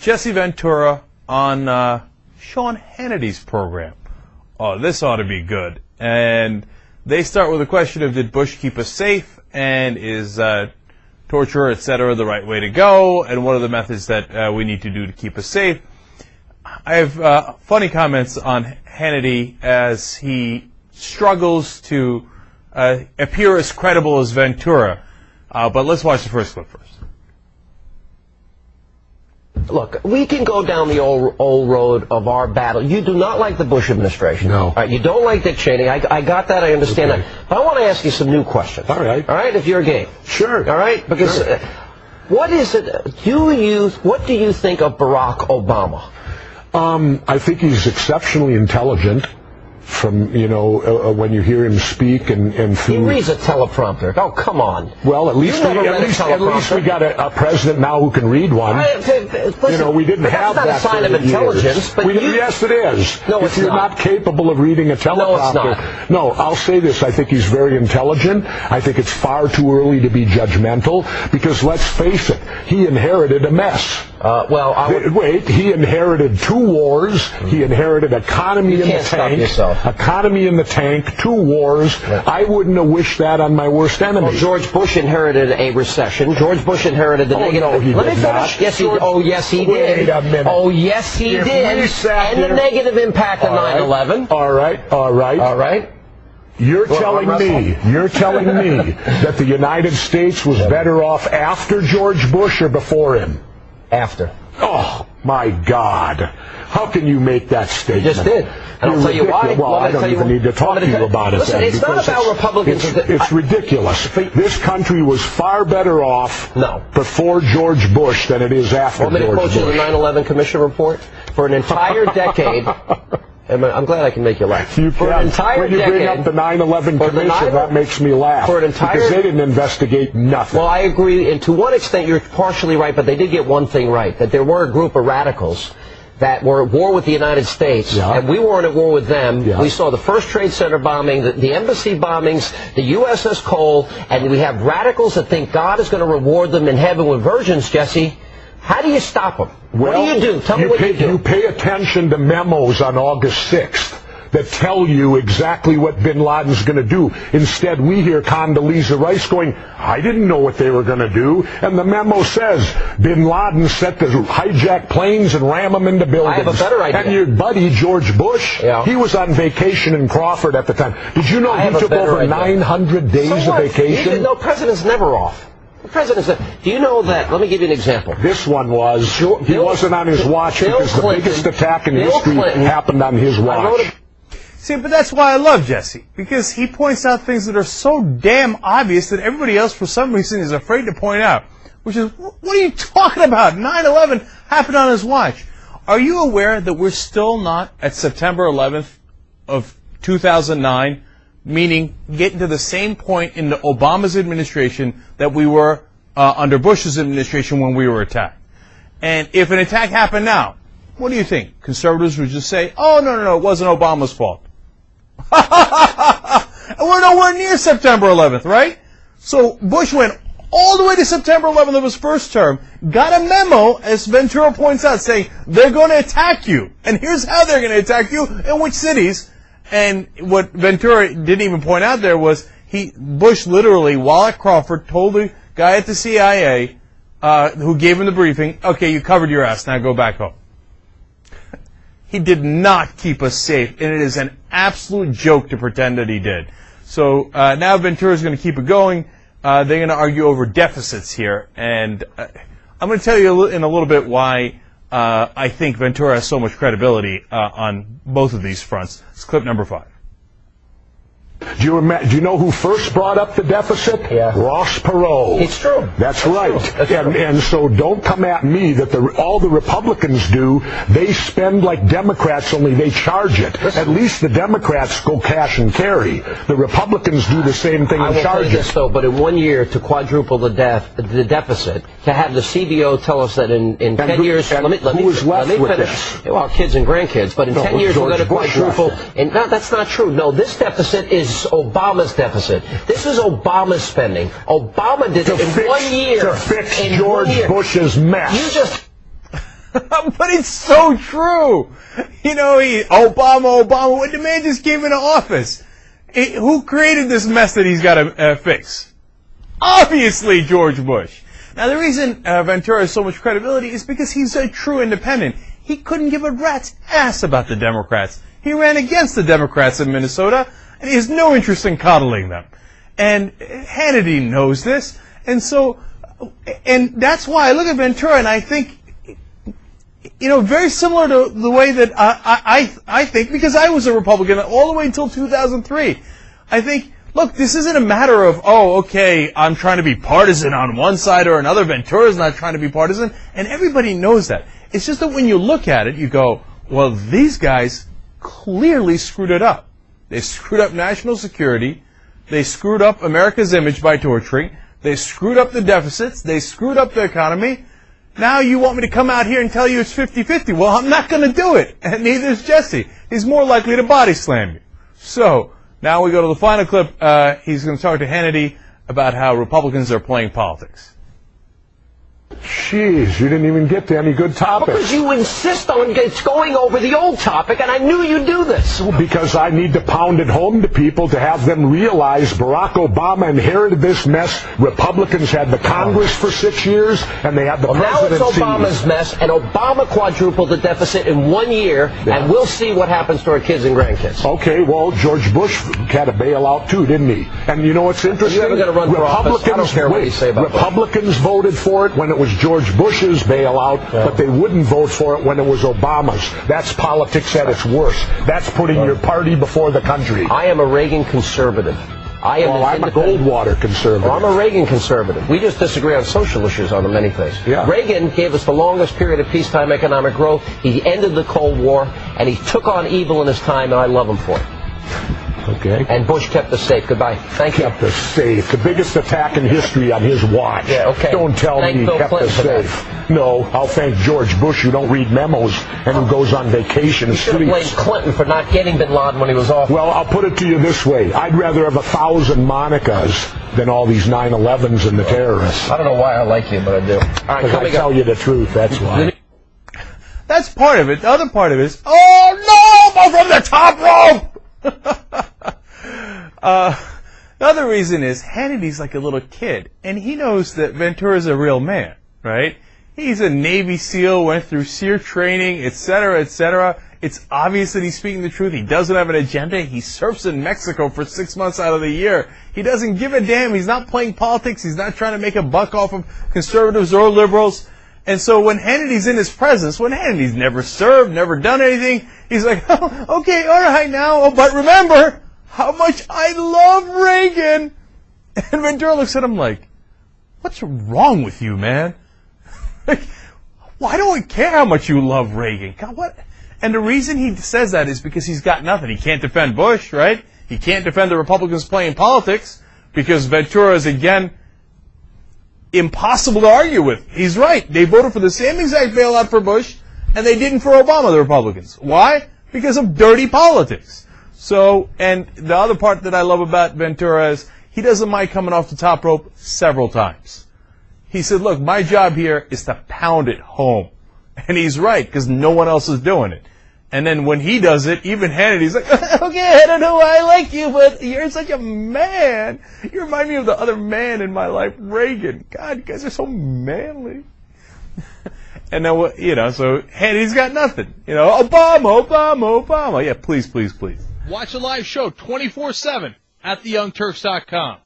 Jesse Ventura on Sean Hannity's program. Oh, this ought to be good. And they start with a question of, did Bush keep us safe, and is torture, etc., the right way to go, and what are the methods that we need to do to keep us safe? I have funny comments on Hannity as he struggles to appear as credible as Ventura. But let's watch the first clip first. Look, we can go down the old road of our battle. You do not like the Bush administration. No. You don't like Dick Cheney. I got that. I understand that. But I want to ask you some new questions. All right. All right, if you're game. Sure. All right? Because sure. What is it? What do you think of Barack Obama? I think he's exceptionally intelligent. From, when you hear him speak and through... He reads a teleprompter. Oh, come on. Well, at least we got a president now who can read one. Listen, we didn't have that. That's not a sign of intelligence. But yes, it is. No, if you're not capable of reading a teleprompter... No, it's not. No, I'll say this. I think he's very intelligent. I think it's far too early to be judgmental because, let's face it, he inherited a mess. Wait, he inherited 2 wars. He inherited economy in the tank. Economy in the tank, 2 wars. Yeah. I wouldn't have wished that on my worst enemy. Well, George Bush inherited a recession. George Bush inherited the negative. No, he Let did me finish. not. Yes, he. Oh, yes, he Wait did. a minute. Oh, yes, he did. And the negative impact of 9/11. All right. You're telling me that the United States was better off after George Bush or before him? After. Oh, my God. How can you make that statement? You just did. And I'll tell you why. Well, I don't even need to talk to you about it. Listen, it's not about Republicans. It's ridiculous. This country was far better off before George Bush than it is after George Bush. Want me to quote you the 9/11 Commission report? For an entire decade... I'm glad I can make you laugh. For an entire decade, when you bring up the 9/11 Commission, that makes me laugh. Because they didn't investigate nothing. Well, I agree, and to one extent you're partially right, but they did get one thing right, that there were a group of radicals that were at war with the United States, and we weren't at war with them. We saw the first Trade Center bombing, the embassy bombings, the USS Cole, and we have radicals that think God is going to reward them in heaven with virgins, Jesse. How do you stop them? What do you do? Tell me what you do. You pay attention to memos on August 6th that tell you exactly what bin Laden's going to do. Instead, we hear Condoleezza Rice going, I didn't know what they were going to do. And the memo says, bin Laden set to hijack planes and ram them into buildings. I have a better idea. And your buddy, George Bush, he was on vacation in Crawford at the time. Did you know he took over 900 days of vacation? No, president's never off. The president said, do you know that? Let me give you an example. This one was, he wasn't on his watch because the biggest attack in history happened on his watch. See, but that's why I love Jesse, because he points out things that are so damn obvious that everybody else, for some reason, is afraid to point out. Which is, what are you talking about? 9/11 happened on his watch. Are you aware that we're still not at September 11th of 2009? Meaning getting to the same point in the Obama's administration that we were under Bush's administration when we were attacked. And if an attack happened now, what do you think? Conservatives would just say, oh, no, it wasn't Obama's fault. And we're nowhere near September 11th, right? So Bush went all the way to September 11th of his first term, got a memo, as Ventura points out, saying they're going to attack you. And here's how they're going to attack you, in which cities. And what Ventura didn't even point out there was Bush literally, while at Crawford, told the guy at the CIA who gave him the briefing, okay, you covered your ass, now go back home. He did not keep us safe, and it is an absolute joke to pretend that he did. So now Ventura's going to keep it going. They're going to argue over deficits here, and I'm going to tell you in a little bit why I think Ventura has so much credibility on both of these fronts. It's clip number 5. Do you know who first brought up the deficit? Yeah. Ross Perot. It's true. That's right. True. And so don't come at me that all the Republicans do, they spend like Democrats, only they charge it. Listen. At least the Democrats go cash and carry. The Republicans do the same thing and charge it. I will tell you this, though, but in 1 year, to quadruple the deficit, to have the CBO tell us that in 10 years... Who is left with this? Well, kids and grandkids. But in 10 years, we're going to quadruple... And no, that's not true. No, this deficit is Obama's deficit. This is Obama's spending. Obama did it in 1 year. To fix George Bush's mess. You just... But it's so true. You know, Obama, when the man just came into office, who created this mess that he's got to fix? Obviously, George Bush. Now, the reason Ventura has so much credibility is because he's a true independent. He couldn't give a rat's ass about the Democrats. He ran against the Democrats in Minnesota, and he has no interest in coddling them. And Hannity knows this, and that's why I look at Ventura and I think, you know, very similar to the way that I think, because I was a Republican all the way until 2003. I think, look, this isn't a matter of, okay, I'm trying to be partisan on one side or another. Ventura's not trying to be partisan, and everybody knows that. It's just that when you look at it, you go, well, these guys clearly screwed it up. They screwed up national security. They screwed up America's image by torturing. They screwed up the deficits. They screwed up the economy. Now you want me to come out here and tell you it's 50-50. Well, I'm not going to do it. And neither is Jesse. He's more likely to body slam you. So, now we go to the final clip. He's going to talk to Hannity about how Republicans are playing politics. Jeez, you didn't even get to any good topics. Because you insist on going over the old topic, and I knew you'd do this. Well, because I need to pound it home to people to have them realize Barack Obama inherited this mess. Republicans had the Congress for 6 years, and they had the presidency. Now it's Obama's mess, and Obama quadrupled the deficit in 1 year, and we'll see what happens to our kids and grandkids. Okay, well, George Bush had a bailout too, didn't he? And you know what's interesting? You're never going to run for office. I don't care what you say about Republicans voted for it when it was George Bush's bailout, but they wouldn't vote for it when it was Obama's. That's politics at its worst. That's putting your party before the country. I am a Reagan conservative. I'm a Goldwater conservative. Well, I'm a Reagan conservative. We just disagree on social issues on many things. Yeah. Reagan gave us the longest period of peacetime economic growth. He ended the Cold War, and he took on evil in his time, and I love him for it. Okay. And Bush kept us safe. Goodbye. Thank you. Kept us safe. The biggest attack in history on his watch. Yeah, okay. Don't tell me he kept us safe. No, I'll thank George Bush, who don't read memos and who goes on vacation and sleeps. You should have blamed Clinton for not getting bin Laden when he was off. Well, I'll put it to you this way. I'd rather have 1,000 Monicas than all these 9/11s and the terrorists. I don't know why I like you, but I do. All right, because I tell you the truth, that's why. That's part of it. The other part of it is, oh no, from the top rope! The other reason is Hannity's like a little kid, and he knows that Ventura's a real man, right? He's a Navy SEAL, went through SEER training, etc., etc. It's obvious that he's speaking the truth. He doesn't have an agenda. He surfs in Mexico for 6 months out of the year. He doesn't give a damn. He's not playing politics. He's not trying to make a buck off of conservatives or liberals. And so when Hannity's in his presence, when Hannity's never served, never done anything, he's like, oh, okay, all right now, but remember how much I love Reagan. And Ventura looks at him like, what's wrong with you, man? Like, why do I care how much you love Reagan? God, what? And the reason he says that is because he's got nothing. He can't defend Bush, right? He can't defend the Republicans playing politics because Ventura is, again, impossible to argue with. He's right. They voted for the same exact bailout for Bush, and they didn't for Obama, the Republicans. Why? Because of dirty politics. So, and the other part that I love about Ventura is he doesn't mind coming off the top rope several times. He said, look, my job here is to pound it home. And he's right, because no one else is doing it. And then when he does it, even Hannity's like, okay, I don't know why I like you, but you're such a man. You remind me of the other man in my life, Reagan. God, you guys are so manly. And then, you know, so Hannity's got nothing. You know, Obama. Yeah, please, please, please. Watch a live show 24/7 at theyoungturks.com.